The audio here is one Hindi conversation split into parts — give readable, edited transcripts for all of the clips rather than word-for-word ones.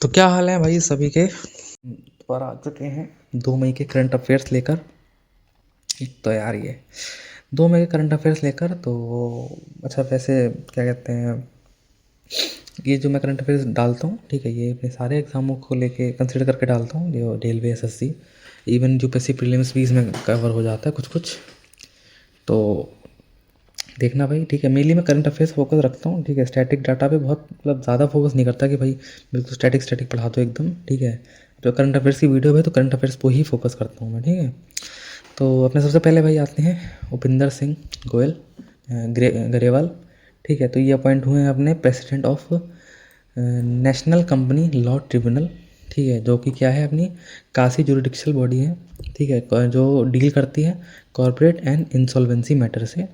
तो क्या हाल है भाई सभी के। दोबारा आ चुके हैं 2 मई के करंट अफेयर्स लेकर। तो यार ये 2 मई के करंट अफेयर्स लेकर तो अच्छा, वैसे क्या कहते हैं, ये जो मैं करंट अफेयर्स डालता हूँ, ठीक है, ये अपने सारे एग्जामों को लेके कंसिडर करके डालता हूँ, जो railway SSC, even UPSC prelims भी इसमें कवर हो जाता है कुछ कुछ। तो देखना भाई, ठीक है, मेनली मैं करंट अफेयर्स फोकस रखता हूँ, ठीक है, स्टैटिक डाटा पे बहुत मतलब ज़्यादा फोकस नहीं करता कि भाई बिल्कुल स्टैटिक स्टैटिक पढ़ा दो एकदम, ठीक है। तो करंट अफेयर्स की वीडियो है तो करंट अफेयर्स को ही फोकस करता हूँ मैं, ठीक है। तो अपने सबसे पहले भाई आते हैं उपिंदर सिंह गोयल गरेवाल, ठीक है। तो ये अपॉइंट हुए हैं अपने president of national company law tribunal, ठीक है, जो कि क्या है, अपनी काशी जुरिडिक्शल बॉडी है, ठीक है, जो डील करती है कॉरपोरेट एंड इंसॉल्वेंसी मैटर से।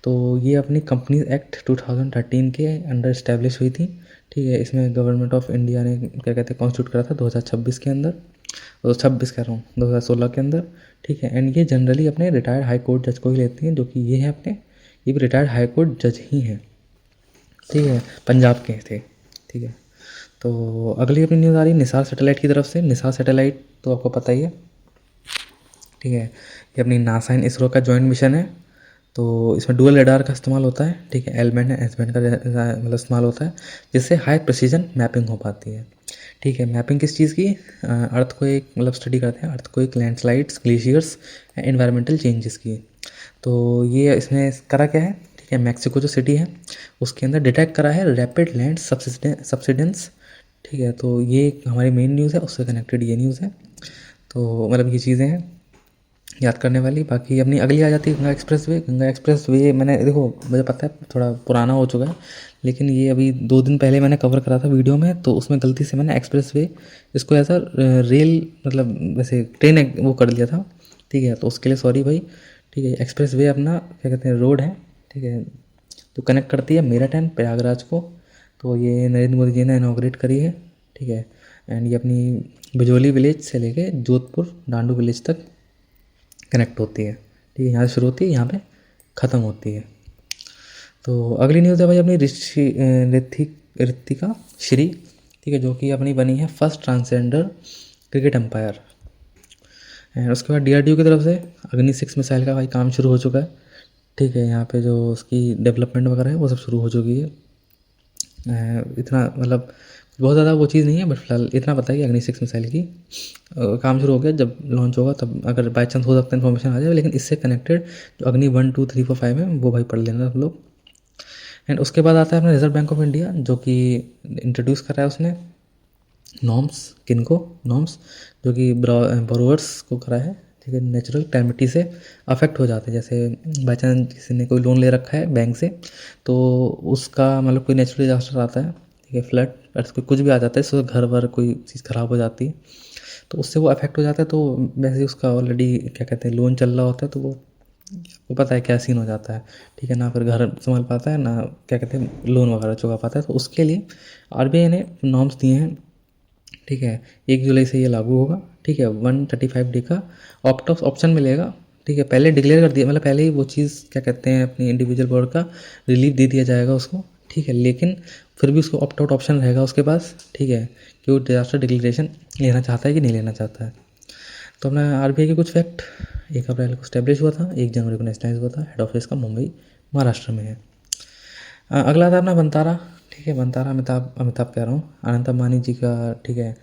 तो ये अपनी कंपनीज एक्ट 2013 के अंडर इस्टेब्लिश हुई थी, ठीक है। इसमें गवर्नमेंट ऑफ इंडिया ने क्या कहते हैं कॉन्स्टिट्यूट करा था 2026 के अंदर, 2026 कह रहा हूँ, 2016 के अंदर, ठीक है। एंड ये जनरली अपने रिटायर्ड हाई कोर्ट जज को ही लेती हैं, जो कि ये है अपने, ये भी रिटायर्ड हाई कोर्ट जज ही हैं, ठीक है, पंजाब के थे, ठीक है। तो अगली अपनी न्यूज़ आ रही है निसार सैटेलाइट की तरफ से। निसार सैटेलाइट तो आपको पता ही है, ठीक है, ये अपनी नासा एंड इसरो का जॉइंट मिशन है। तो इसमें डुअल रडार का इस्तेमाल होता है, ठीक है, L band and S band का मतलब इस्तेमाल होता है, जिससे हाई प्रिसीजन मैपिंग हो पाती है, ठीक है। मैपिंग किस चीज़ की, अर्थ को एक मतलब स्टडी करते हैं, अर्थ को एक लैंडस्लाइड्स, ग्लेशियर्स, एनवायरमेंटल चेंजेस की। तो ये इसमें करा क्या है, ठीक है, मैक्सिको जो सिटी है उसके अंदर डिटेक्ट करा है रैपिड लैंड सब्सिडेंस, ठीक है। तो ये हमारी मेन न्यूज़ है, उससे कनेक्टेड ये न्यूज़ है। तो मतलब ये चीज़ें हैं याद करने वाली। बाकी अपनी अगली आ जाती है Ganga express way. Ganga express way मैंने देखो, मुझे पता है थोड़ा पुराना हो चुका है, लेकिन ये अभी 2 दिन पहले मैंने कवर करा था वीडियो में, तो उसमें गलती से मैंने एक्सप्रेस वे इसको ऐसा रेल मतलब वैसे ट्रेन वो कर लिया था, ठीक है। तो उसके लिए सॉरी भाई, ठीक है। एक्सप्रेस वे अपना क्या कहते हैं रोड है, ठीक है, जो कनेक्ट करती है मेरठ एंड प्रयागराज को। तो ये नरेंद्र मोदी जी ने इनॉग्रेट करी है, ठीक है। एंड ये अपनी बिजोली विलेज से लेके जोधपुर डांडू विलेज तक कनेक्ट होती है, ठीक है, यहाँ से शुरू होती है, यहाँ पे ख़त्म होती है। तो अगली न्यूज़ है भाई अपनी ऋतिका श्री, ठीक है, जो कि अपनी बनी है first transgender cricket umpire. And उसके बाद डीआरडीओ की तरफ से अग्नि 6 मिसाइल का भाई काम शुरू हो चुका है, ठीक है। यहाँ पे जो उसकी डेवलपमेंट वगैरह है वो सब शुरू हो चुकी है। इतना मतलब बहुत ज़्यादा वो चीज़ नहीं है, बट फिलहाल इतना पता है कि अग्नि 6 मिसाइल की काम शुरू हो गया। जब लॉन्च होगा तब अगर बाई चांस हो सकता है इन्फॉर्मेशन आ जाए, लेकिन इससे कनेक्टेड जो अग्नि 1 2 3 4 5 है वो भाई पढ़ लेना आप लोग। एंड उसके बाद आता है अपना रिजर्व बैंक ऑफ इंडिया, जो कि इंट्रोड्यूस कर रहा है उसने नॉर्म्स, किनको नॉर्म्स, जो कि बोरोवर्स को करा है, ठीक है, नेचुरल कैलेमिटी से अफेक्ट हो जाते हैं। जैसे बाई चांस किसी ने कोई लोन ले रखा है बैंक से, तो उसका मतलब कोई नेचुरल डिजास्टर आता है, ठीक है, फ्लड कोई कुछ भी आ जाता है, उससे घर वर कोई चीज़ ख़राब हो जाती है, तो उससे वो अफेक्ट हो जाता है। तो वैसे ही उसका ऑलरेडी क्या कहते हैं लोन चल रहा होता है, तो वो पता है क्या सीन हो जाता है, ठीक है, ना फिर घर संभाल पाता है, ना क्या कहते हैं लोन वगैरह चुका पाता है। तो उसके लिए आरबीआई ने नॉर्म्स दिए हैं, ठीक है। 1 जुलाई से ये लागू होगा, ठीक है। 135 डे का ऑप्ट आउट ऑप्शन मिलेगा, ठीक है। पहले डिक्लेयर कर दिया, मतलब पहले ही वो चीज़ क्या कहते हैं अपनी इंडिविजुअल बोर्ड का रिलीफ दे दिया जाएगा उसको, ठीक है, लेकिन फिर भी उसको ऑप्ट आउट ऑप्शन रहेगा उसके पास, ठीक है, कि वो डिजास्टर डिक्लेरेशन लेना चाहता है कि नहीं लेना चाहता है। तो अपना आरबीआई के कुछ फैक्ट, 1 अप्रैल को स्टैब्लिश हुआ था, 1 जनवरी को नेशनलाइज हुआ था, हेड ऑफिस का मुंबई महाराष्ट्र में है। अगला था अपना बनतारा, ठीक है, बनतारा अमिताभ अमिताभ कह रहा हूँ, अनंत अंबानी जी का, ठीक है,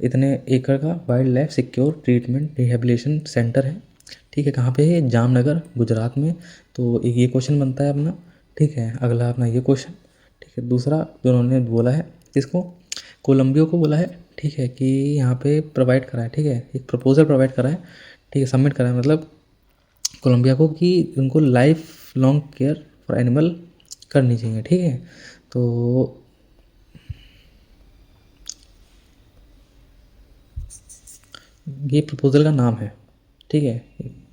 इतने एकड़ का wild life secure treatment rehabilitation centre है, ठीक है। कहाँ पे है, जामनगर गुजरात में। तो एक ये क्वेश्चन बनता है अपना, ठीक है। अगला अपना ये क्वेश्चन, ठीक है, दूसरा जो उन्होंने बोला है किसको, कोलंबियो को बोला है, ठीक है, कि यहाँ पे प्रोवाइड करा है, ठीक है, एक प्रपोजल प्रोवाइड करा है, ठीक है, सबमिट करा है मतलब कोलंबिया को, कि उनको life long care for animal करनी चाहिए, ठीक है। तो ये प्रपोज़ल का नाम है, ठीक है,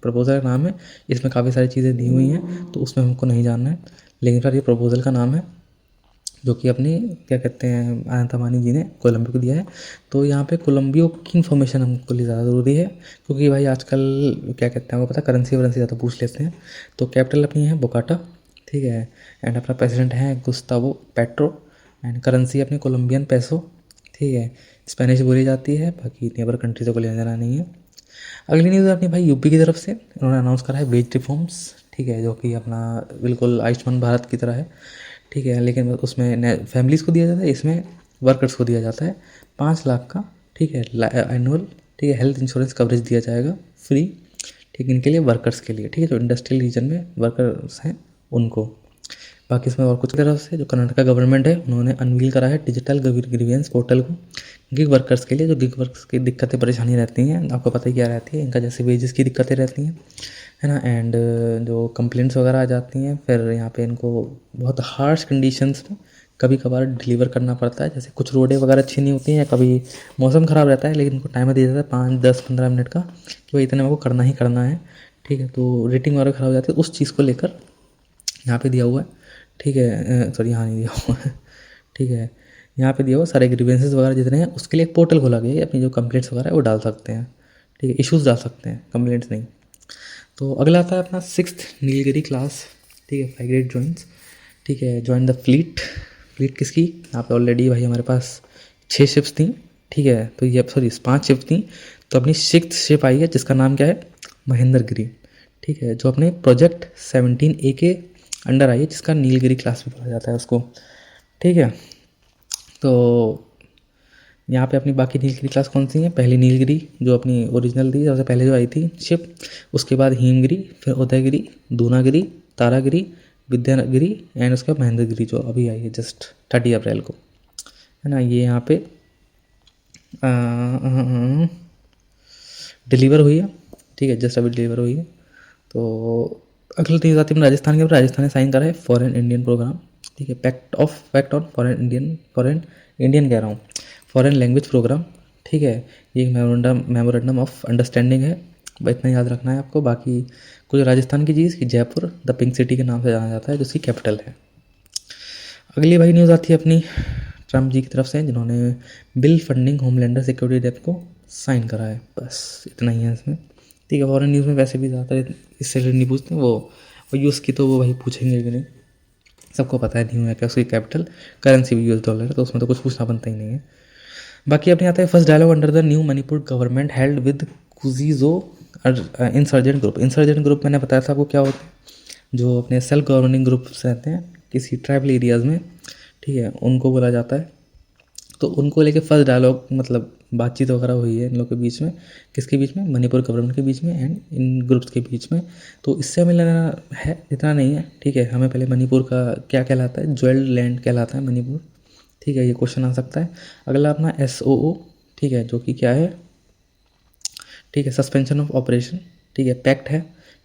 प्रपोज़ल का नाम है, इसमें काफ़ी सारी चीज़ें दी हुई हैं, तो उसमें हमको नहीं जानना है, लेकिन फिर ये प्रपोज़ल का नाम है, जो कि अपनी क्या कहते हैं अनंत अंबानी जी ने कोलंबियो को दिया है। तो यहाँ पे कोलंबियो की इन्फॉर्मेशन हमको लिए ज़्यादा ज़रूरी है, क्योंकि भाई आजकल क्या कहते हैं आपको पता, करेंसी वरेंसी ज़्यादा पूछ लेते हैं। तो कैपिटल अपनी है बोकाटा, ठीक है। एंड अपना प्रेसिडेंट है गुस्तावो पेट्रो, एंड करेंसी अपनी कोलंबियन पैसो, ठीक है, स्पेनिश बोली जाती है, बाकी नेबर कंट्री से कोई लेना देना नहीं है। अगली न्यूज़ अपनी भाई यूपी की तरफ से इन्होंने अनाउंस करा है वेज रिफॉर्म्स, ठीक है, जो कि अपना बिल्कुल आयुष्मान भारत की तरह है, ठीक है, लेकिन उसमें फैमिलीज़ को दिया जाता है, इसमें वर्कर्स को दिया जाता है 5 लाख का, ठीक है, एनुअल, ठीक है, हेल्थ इंश्योरेंस कवरेज दिया जाएगा फ्री, ठीक है, इनके लिए वर्कर्स के लिए, ठीक है, जो इंडस्ट्रियल रीजन में वर्कर्स हैं उनको। बाकी इसमें और कुछ तरफ से जो कर्नाटका गवर्नमेंट है उन्होंने अनवील करा है डिजिटल ग्रीवियंस पोर्टल को गिग वर्कर्स के लिए, जो गिग वर्कर्स की दिक्कतें परेशानी रहती हैं, आपको पता ही क्या रहती है इनका, जैसे वेजेस की दिक्कतें रहती हैं, है ना, एंड जो कंप्लेंट्स वगैरह आ जाती हैं, फिर यहाँ पे इनको बहुत हार्श कंडीशंस में कभी कभार डिलीवर करना पड़ता है, जैसे कुछ रोडें वगैरह अच्छी नहीं होती हैं, कभी मौसम ख़राब रहता है, लेकिन इनको टाइम दिया जाता है 5, 10, 15 मिनट का कि भाई इतने में को करना ही करना है, ठीक है, तो रेटिंग वगैरह ख़राब हो जाती है, उस चीज़ को लेकर यहाँ पे दिया हुआ है, ठीक है, सॉरी यहाँ नहीं दिया हुआ है, ठीक है, यहाँ पे दिया हुआ सारे ग्रीवेंसेस वगैरह जितने हैं उसके लिए एक पोर्टल खोला गया है, अपनी जो कंप्लेंट्स वगैरह है वो डाल सकते हैं, ठीक है, इश्यूज़ डाल सकते हैं, कंप्लेंट्स नहीं। तो अगला आता है अपना 6th नीलगिरी क्लास, ठीक है, फ्रैगेट ज्वाइंस, ठीक है, ज्वाइन द फ्लीट। फ्लीट किसकी, यहाँ पे ऑलरेडी भाई हमारे पास 6 शिप्स थी, ठीक है, तो ये सॉरी 5 शिप थी, तो अपनी 6th शिप आई है जिसका नाम क्या है, महेंद्रगिरी, ठीक है, जो अपने प्रोजेक्ट 17A के अंडर आई है, जिसका नीलगिरी क्लास भी बोला जाता है उसको, ठीक है। तो यहाँ पे अपनी बाकी नीलगिरी क्लास कौन सी है, पहली नीलगिरी जो अपनी ओरिजिनल थी सबसे पहले जो आई थी शिप, उसके बाद हिमगिरी, फिर उदयगिरी, दूनागिरी, तारागिरी, विद्यागिरी एंड उसके बाद महेंद्रगिरी जो अभी आई है जस्ट 30 अप्रैल को, है ना, ये यहाँ पे डिलीवर हुई है, ठीक है, जस्ट अभी डिलीवर हुई है। तो अगली चीज़ आती है राजस्थान के ऊपर, राजस्थान ने साइन करा है फॉरेन इंडियन प्रोग्राम, ठीक है, पैक्ट ऑन फॉरेन इंडियन कह रहा हूँ, फॉरेन लैंग्वेज प्रोग्राम, ठीक है, ये एक मेमोरेंडम ऑफ अंडरस्टैंडिंग है, बस इतना याद रखना है आपको। बाकी कुछ राजस्थान की चीज़ कि जयपुर द पिंक सिटी के नाम से जाना जाता है, जो उसकी कैपिटल है। अगली भाई न्यूज़ आती है अपनी ट्रम्प जी की तरफ से, जिन्होंने bill funding Homelander security depth को साइन करा है, बस इतना ही है इसमें, ठीक है। फॉरेन न्यूज़ में वैसे भी ज़्यादातर इससे रिलेटेड नहीं पूछते, वो यूएस की तो वो भाई पूछेंगे भी नहीं, सबको पता है न्यू है क्या, उसकी कैपिटल करेंसी भी यूएस डॉलर है, तो उसमें तो कुछ पूछना बनता ही नहीं है। बाकी अपने आता है first dialogue under the new Manipur government held with कुजीजो इंसर्जेंट ग्रुप मैंने बताया था आपको क्या होता है, जो अपने सेल्फ गवर्निंग ग्रुप्स रहते हैं किसी ट्राइबल एरियाज़ में, ठीक है, उनको बोला जाता है। तो उनको लेके फर्स्ट डायलॉग मतलब बातचीत वगैरह हुई है इन लोग के बीच में, किसके बीच में, मणिपुर गवर्नमेंट के बीच में एंड इन ग्रुप्स के बीच में। तो इससे हमें लेना है इतना नहीं है, ठीक है, हमें पहले मणिपुर का क्या कहलाता है, ज्वेल्ड लैंड कहलाता है मणिपुर, ठीक है, ये क्वेश्चन आ सकता है। अगला अपना SOO, ठीक है, जो कि क्या है, ठीक है, सस्पेंशन ऑफ ऑपरेशन, ठीक है, पैक्ट है,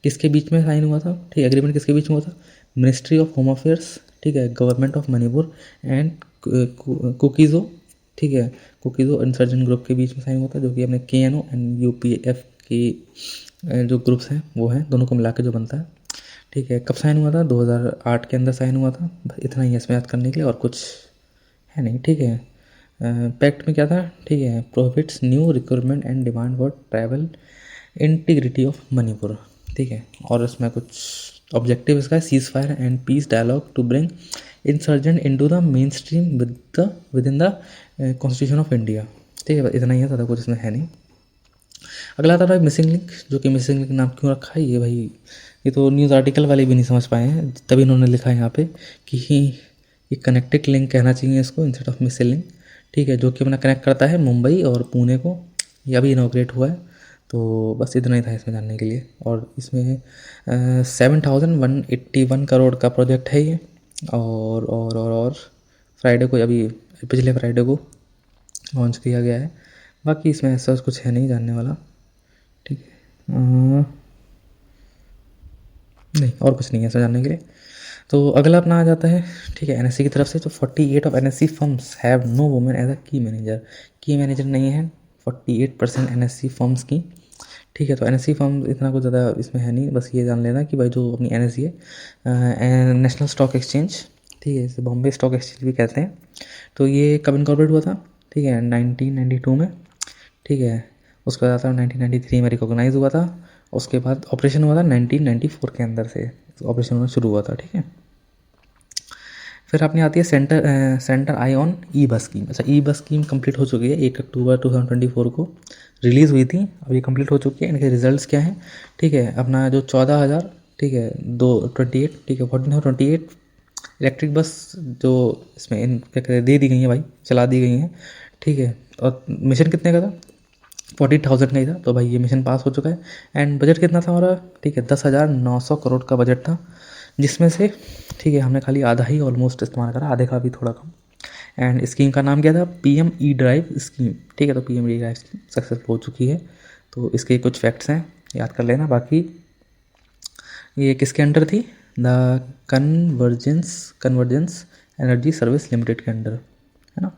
किसके बीच में साइन हुआ था, ठीक है, एग्रीमेंट किसके बीच में हुआ था, मिनिस्ट्री ऑफ होम अफेयर्स, ठीक है, गवर्नमेंट ऑफ मणिपुर एंड कुकीज़ो, ठीक है, कुकीज़ो इंसर्जेंट ग्रुप के बीच में साइन हुआ था, जो कि अपने KNO एंड UPF की जो ग्रुप्स हैं वो हैं, दोनों को मिला के जो बनता है, ठीक है। कब साइन हुआ था, 2008 के अंदर साइन हुआ था, बस इतना ही है इसमें याद करने के लिए, और कुछ है नहीं, ठीक है। पैक्ट में क्या था, ठीक है, prohibits new recruitment and demand for tribal integrity of Manipur, ठीक है, और इसमें कुछ ऑब्जेक्टिव इसका है ceasefire and peace dialogue to bring insurgent into the mainstream within the constitution of India, ठीक है, इतना ही है, ज़्यादा कुछ इसमें है नहीं। अगला आता है भाई मिसिंग लिंक, जो कि मिसिंग लिंक नाम क्यों रखा है ये भाई, ये तो न्यूज़ आर्टिकल वाले भी नहीं समझ पाए हैं, तभी इन्होंने लिखा है यहाँ पे कि ये कनेक्टेड लिंक कहना चाहिए इसको इंस्टेड ऑफ मिसिंग लिंक, ठीक है, जो कि अपना कनेक्ट करता है मुंबई और पुणे को, ये अभी इनॉग्रेट हुआ है। तो बस इतना ही था इसमें जानने के लिए, और इसमें 7,181 करोड़ का प्रोजेक्ट है ये, और फ्राइडे को, अभी पिछले फ्राइडे को लॉन्च किया गया है। बाकी इसमें ऐसा कुछ है नहीं जानने वाला, ठीक है, नहीं और कुछ नहीं है ऐसा जानने के लिए। तो अगला अपना आ जाता है, ठीक है, NSE की तरफ से, तो 48 of NSE firms have no women as a key manager, की मैनेजर नहीं है 48% NSE फर्म्स की, ठीक है। तो NSE फर्म इतना कुछ ज़्यादा इसमें है नहीं, बस ये जान लेना कि भाई जो अपनी NSE है नेशनल स्टॉक एक्सचेंज, ठीक है, इसे बॉम्बे स्टॉक एक्सचेंज भी कहते हैं। तो ये कब इनकॉर्पोरेट हुआ था, ठीक है, 1992 में, ठीक है, उसके बाद 1993 में रिकॉग्नाइज हुआ था, उसके बाद ऑपरेशन हुआ था 1994 के अंदर से ऑपरेशन होना शुरू हुआ था, ठीक है। फिर अपनी आती है सेंटर आई ऑन ई बस स्कीम। अच्छा, ई बस स्कीम कंप्लीट हो चुकी है, 1 अक्टूबर 2024 को रिलीज़ हुई थी, अब ये कंप्लीट हो चुकी है। इनके रिजल्ट्स क्या हैं, ठीक है, अपना जो 14,000, ठीक है, 28, ठीक है, 1428 इलेक्ट्रिक बस जो इसमें क्या कहते हैं दे दी गई है भाई, चला दी गई हैं, ठीक है। और मिशन कितने का था, 40,000 का ही था, तो भाई ये मिशन पास हो चुका है। एंड बजट कितना था हमारा, ठीक है, 10,900 करोड़ का बजट था, जिसमें से, ठीक है, हमने खाली आधा ही ऑलमोस्ट इस्तेमाल करा, आधे का भी थोड़ा कम। एंड स्कीम का नाम क्या था, पीएम ई ड्राइव स्कीम, ठीक है। तो PM E drive scheme successful हो चुकी है। तो इसके कुछ फैक्ट्स हैं, याद कर लेना। बाकी ये किसके अंडर थी, the convergence energy service limited के अंडर, है ना।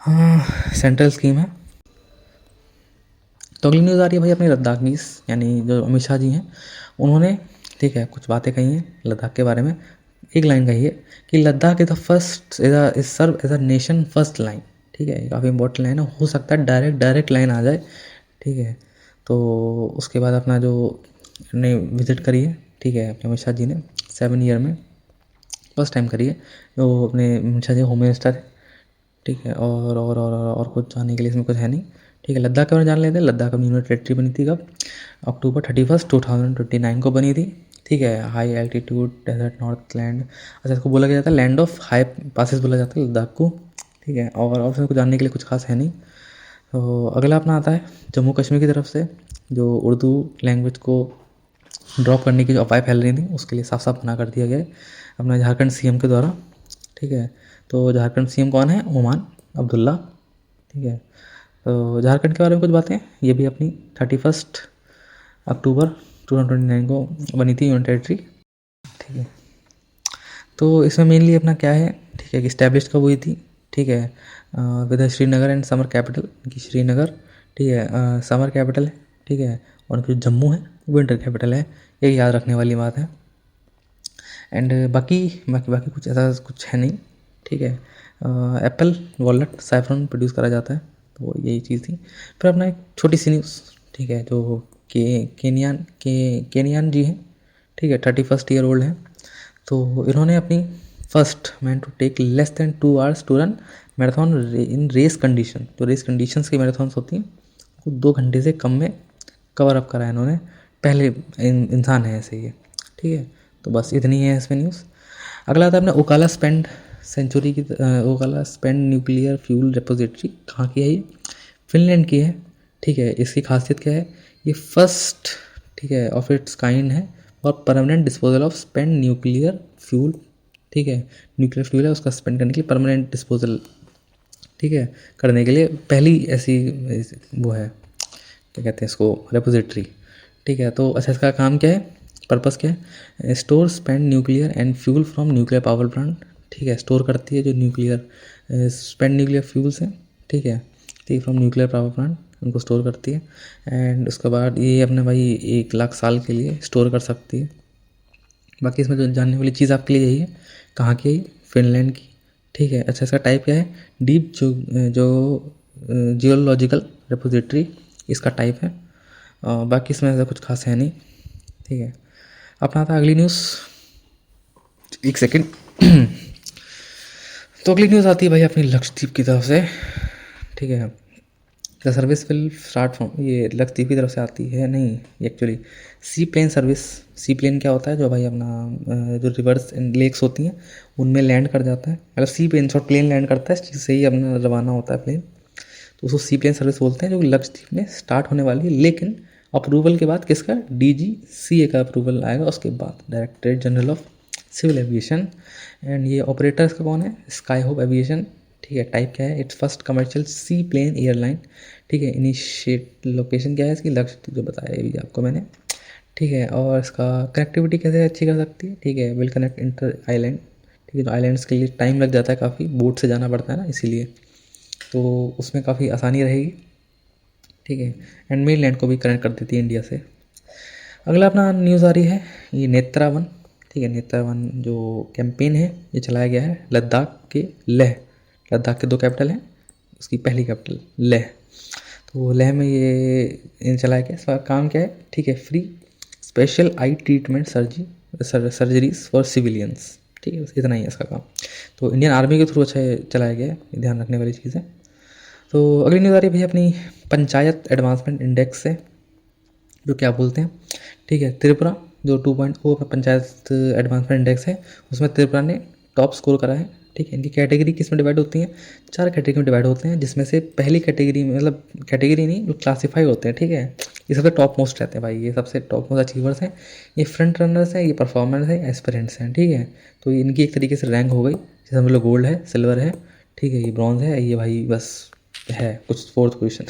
हाँ, सेंट्रल स्कीम है। तो अगली न्यूज़ आ रही है भाई अपनी लद्दाख की, यानी जो अमित शाह जी हैं, उन्होंने, ठीक है, कुछ बातें कही हैं लद्दाख के बारे में। एक लाइन कही है कि Ladakh is the first is serve as a nation first line, ठीक है, काफ़ी इंपॉर्टेंट लाइन है, हो सकता है डायरेक्ट लाइन आ जाए, ठीक है। तो उसके बाद अपना जो ने विज़िट करी है, ठीक है, अपने अमित शाह जी ने 7 ईयर में फर्स्ट टाइम करी है। जो अपने अमित शाह जी होम मिनिस्टर है, ठीक है। और कुछ जानने के लिए इसमें कुछ है नहीं, ठीक है। लद्दाख के बारे में जान लेते हैं। लद्दाख अपनी यूनिट टेरेटरी बनी थी कब, अक्टूबर 31, 2029 को बनी थी, ठीक है। High altitude desert north land, अच्छा, इसको बोला गया जाता है लैंड ऑफ हाई पासिस बोला जाता है लद्दाख को, ठीक है। और इसमें कुछ जानने के लिए कुछ खास है नहीं। तो अगला अपना आता है जम्मू कश्मीर की तरफ से, जो उर्दू लैंग्वेज को ड्रॉप करने की जो अफवाहें फैल रही थी, उसके लिए साफ साफ मना कर दिया गया है अपना झारखंड सीएम के द्वारा, ठीक है। तो झारखंड सीएम कौन है, ओमान अब्दुल्ला, ठीक है। तो झारखंड के बारे में कुछ बातें, ये भी अपनी 31 अक्टूबर 2029 को बनी थी यूनियन टेरेटरी, ठीक है। तो इसमें मेनली अपना क्या है, ठीक है, कि इस्टेब्लिश कब हुई थी, ठीक है, with Srinagar and summer capital, की श्रीनगर, ठीक है, समर कैपिटल है, ठीक है। और उनकी जम्मू है विंटर कैपिटल है, ये याद रखने वाली बात है। एंड बाकी कुछ ऐसा कुछ है नहीं, ठीक है। एप्पल वॉलेट सैफरन प्रोड्यूस करा जाता है, तो यही चीज़ थी। फिर अपना एक छोटी सी न्यूज़, ठीक है, जो केनियान जी हैं, ठीक है, 31 ईयर ओल्ड हैं। तो इन्होंने अपनी first man to take less than 2 hours to run marathon in race condition, जो रेस कंडीशंस की मैराथन्स होती हैं वो 2 घंटे से कम में कवर अप करा है इन्होंने, पहले इंसान है ऐसे ये, ठीक है। तो बस इतनी है इसमें न्यूज़। अगला आता है अपना ओकाला स्पेंड सेंचुरी की, ओकाला स्पेंड न्यूक्लियर फ्यूल रिपोजिटरी कहाँ की है ये, फिनलैंड की है, ठीक है। इसकी खासियत क्या है, ये फर्स्ट, ठीक है, ऑफ इट्स काइंड है और permanent disposal of spend nuclear fuel, ठीक है। न्यूक्लियर फ्यूल है, उसका स्पेंड करने के लिए परमानेंट डिस्पोजल, ठीक है, करने के लिए पहली ऐसी वो है, क्या कहते हैं इसको, रेपोजिटरी, ठीक है। तो अच्छा, इसका काम क्या है, पर्पस क्या है, store spend nuclear and fuel from nuclear power plant, ठीक है। स्टोर करती है जो न्यूक्लियर स्पेंड न्यूक्लियर फ्यूल्स हैं, ठीक है, ठीक है, फ्रॉम न्यूक्लियर पावर प्लांट उनको स्टोर करती है। एंड उसके बाद ये अपने भाई 1 लाख साल के लिए स्टोर कर सकती है। बाकी इसमें जो जानने वाली चीज़ आपके लिए यही है, कहाँ की है, फिनलैंड की, ठीक है। अच्छा, इसका टाइप क्या है, डीप जो जियोलॉजिकल रिपोजिटरी इसका टाइप है। बाकी इसमें ऐसा कुछ खास है नहीं, ठीक है। अपना आता अगली न्यूज़, एक सेकेंड। तो अगली न्यूज़ आती है भाई अपनी लक्षद्वीप की तरफ से, ठीक है। The service will start from, ये लक्षद्वीप की तरफ से आती है नहीं, एक्चुअली सी प्लेन सर्विस। सी प्लेन क्या होता है, जो भाई अपना जो रिवर्स लेक्स होती हैं उनमें लैंड कर जाता है, मतलब सी प्लेन शॉर्ट प्लेन लैंड करता है, इस चीज़ से ही अपना रवाना होता है प्लेन, तो उसको सी प्लेन सर्विस बोलते हैं, जो लक्षद्वीप में स्टार्ट होने वाली है। लेकिन अप्रूवल के बाद किसका, DGCA का अप्रूवल आएगा, उसके बाद directorate general of civil aviation. And ये ऑपरेटर्स का कौन है, स्काई होप एविएशन, ठीक है। टाइप क्या है, it's first commercial seaplane airline, ठीक है। इनिशिएट लोकेशन क्या है इसकी, लक्षद्वीप, जो बताया ये भी आपको मैंने, ठीक है। और इसका कनेक्टिविटी कैसे अच्छी कर सकती है, ठीक है, विल कनेक्ट इंटर आइलैंड, ठीक है। तो आइलैंड्स के लिए टाइम लग जाता है काफ़ी, बोट से जाना पड़ता है ना, इसीलिए तो उसमें काफ़ी आसानी रहेगी, ठीक है। एंड मेनलैंड को भी कनेक्ट कर देती है इंडिया से। अगला अपना न्यूज़ आ रही है ये नेत्रा वन, ठीक है। नेत्रा वन जो कैंपेन है ये चलाया गया है लद्दाख के लेह, लद्दाख के 2 कैपिटल हैं, उसकी पहली कैपिटल लेह, तो लेह में ये चलाया गया। इसका काम क्या है, ठीक है, free special I treatment surgeries for civilians, ठीक है, बस इतना ही है इसका काम। तो इंडियन आर्मी के थ्रू अच्छा ये चलाया गया है, ये ध्यान रखने वाली चीज़ है। तो अगली न्यूज़ आ रही है भैया अपनी पंचायत एडवांसमेंट इंडेक्स से, जो क्या बोलते हैं, ठीक है। त्रिपुरा जो 2.0 अपना पंचायत एडवांसमेंट इंडेक्स है, उसमें त्रिपुरा ने टॉप स्कोर करा है, ठीक है। इनकी कैटेगरी किस में डिवाइड होती हैं, 4 कैटेगरी में डिवाइड होते हैं, जिसमें से पहली कैटेगरी में, मतलब कैटेगरी नहीं, जो क्लासीफाई होते हैं, ठीक है, ये सबसे टॉप मोस्ट रहते हैं भाई, ये सबसे टॉप मोस्ट अचीवर्स हैं, ये फ्रंट रनर्स हैं, ये परफॉर्मर्स हैं, एस्पिरेंट्स हैं, ठीक है। तो इनकी एक तरीके से रैंक हो गई, जैसे हम लोग गोल्ड है, सिल्वर है, ठीक है, ये ब्रॉन्ज है, ये भाई बस है कुछ 4th पोजीशन।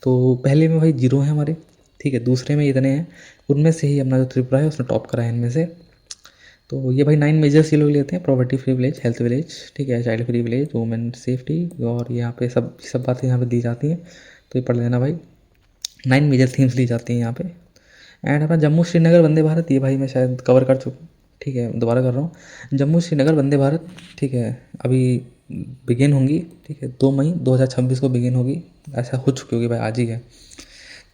तो पहले में भाई 0 है हमारे, ठीक है, दूसरे में इतने हैं, उनमें से ही अपना जो त्रिपुरा है उसने टॉप करा है इनमें से। तो ये भाई 9 मेजर्स ये लोग लेते हैं, property free village, health village, ठीक है, child free village, women safety, और यहाँ पे सब बातें यहाँ पे दी जाती हैं, तो ये पढ़ लेना भाई। 9 मेजर थीम्स ली जाती हैं यहाँ पे। एंड अपना जम्मू श्रीनगर वंदे भारत, ये भाई मैं शायद कवर कर चुका हूँ, ठीक है, दोबारा कर रहा हूँ। जम्मू श्रीनगर वंदे भारत, ठीक है, अभी बिगिन होंगी, ठीक है, 2 मई 2026 को बिगिन होगी, ऐसा हो चुकी होगी भाई, आज ही है।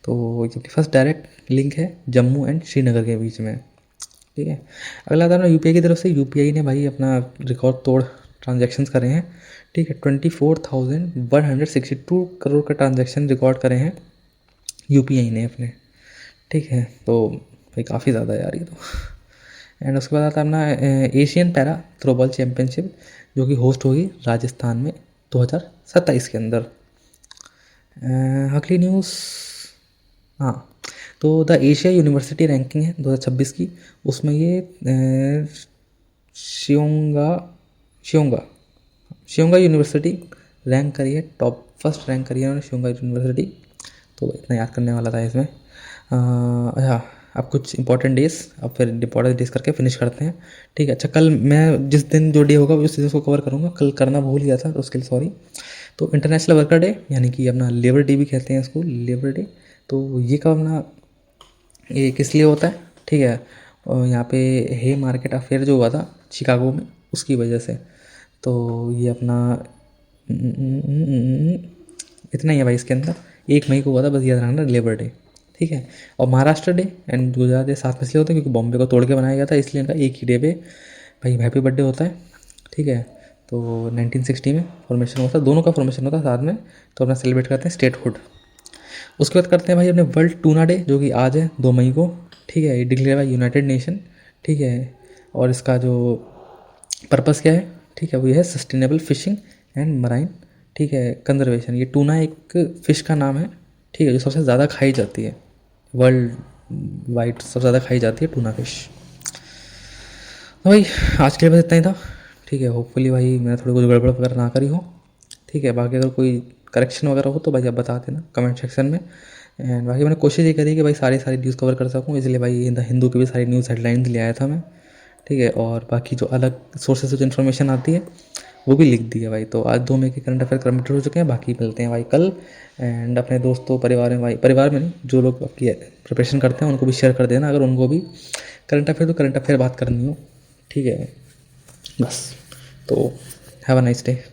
तो ये फर्स्ट डायरेक्ट लिंक है जम्मू एंड श्रीनगर के बीच में, ठीक है। अगला था यूपीआई की तरफ से, यूपीआई ने भाई अपना रिकॉर्ड तोड़ ट्रांजैक्शंस करे हैं, ठीक है, 24,162 करोड़ का ट्रांजैक्शन रिकॉर्ड करे हैं यूपीआई ने अपने, ठीक है। तो भाई काफ़ी ज़्यादा यार ये तो। एंड उसके बाद आता है अपना एशियन पैरा थ्रोबॉल चैम्पियनशिप, जो कि होस्ट होगी राजस्थान में 2027 के अंदर। अगली न्यूज़, हाँ, तो द एशिया यूनिवर्सिटी रैंकिंग है 2026 की, उसमें ये शियोंगा शियोंगा शियोंगा यूनिवर्सिटी रैंक करी है, टॉप फर्स्ट रैंक करी है उन्होंने शियोंगा यूनिवर्सिटी। तो इतना याद करने वाला था इसमें। अच्छा, अब कुछ इंपॉर्टेंट डेज, अब फिर इंपॉर्टेंट डेज करके फिनिश करते हैं, ठीक है। अच्छा, कल मैं जिस दिन जो डे होगा उस दिन उसको कवर करूँगा, कल करना भूल गया था तो उसके लिए सॉरी। तो इंटरनेशनल वर्कर डे, यानी कि अपना लेबर डे भी कहते हैं इसको, लेबर डे। तो ये कब अपना, ये किस लिए होता है, ठीक है, और यहाँ पे हे मार्केट अफेयर जो हुआ था शिकागो में, उसकी वजह से। तो ये अपना इतना ही है भाई इसके अंदर, 1 मई को हुआ था, बस याद रखना, लेबर डे, ठीक है। और Maharashtra day and Gujarat day साथ में इसलिए होता है क्योंकि बॉम्बे को तोड़ के बनाया गया था, इसलिए इनका एक ही डे पे भाई हैप्पी बर्थडे होता है, ठीक है। तो 1960 में फॉर्मेशन होता है, दोनों का फॉर्मेशन होता है साथ में, तो अपना सेलिब्रेट करते हैं स्टेटहुड। उसके बाद करते हैं भाई अपने वर्ल्ड टूना डे, जो कि आज है 2 मई को, ठीक है, ये डिक्लेयर बाय यूनाइटेड नेशन, ठीक है। और इसका जो पर्पस क्या है, ठीक है, वो ये है सस्टेनेबल फिशिंग एंड मराइन, ठीक है, कंजर्वेशन। ये टूना एक फ़िश का नाम है, ठीक है, जो सबसे ज़्यादा खाई जाती है वर्ल्ड वाइड, सबसे ज़्यादा खाई जाती है टूना फिश। तो भाई आज के लिए बस इतना ही था, ठीक है। होपफुली भाई मैं थोड़ी कुछ गड़बड़ वगैरह ना करी हो, ठीक है। बाकी अगर कोई करेक्शन वगैरह हो तो भाई आप बता देना कमेंट सेक्शन में। एंड बाकी मैंने कोशिश ये करी कि भाई सारी न्यूज़ कवर कर सकूँ, इसलिए भाई द हिंदू की भी सारी न्यूज़ हेडलाइंस ले आया था मैं, ठीक है। और बाकी जो अलग सोर्सेज से जो इन्फॉर्मेशन आती है वो भी लिख दी है भाई। तो आज 2 मई के करंट अफेयर कंप्लीट हो चुके हैं, बाकी मिलते हैं भाई कल। एंड अपने दोस्तों परिवार में भाई, परिवार में नहीं, जो लोग आपकी प्रिपरेशन करते हैं उनको भी शेयर कर देना, अगर उनको भी करंट अफेयर तो करंट अफेयर बात करनी हो, ठीक है, बस। तो हैव अ नाइस डे।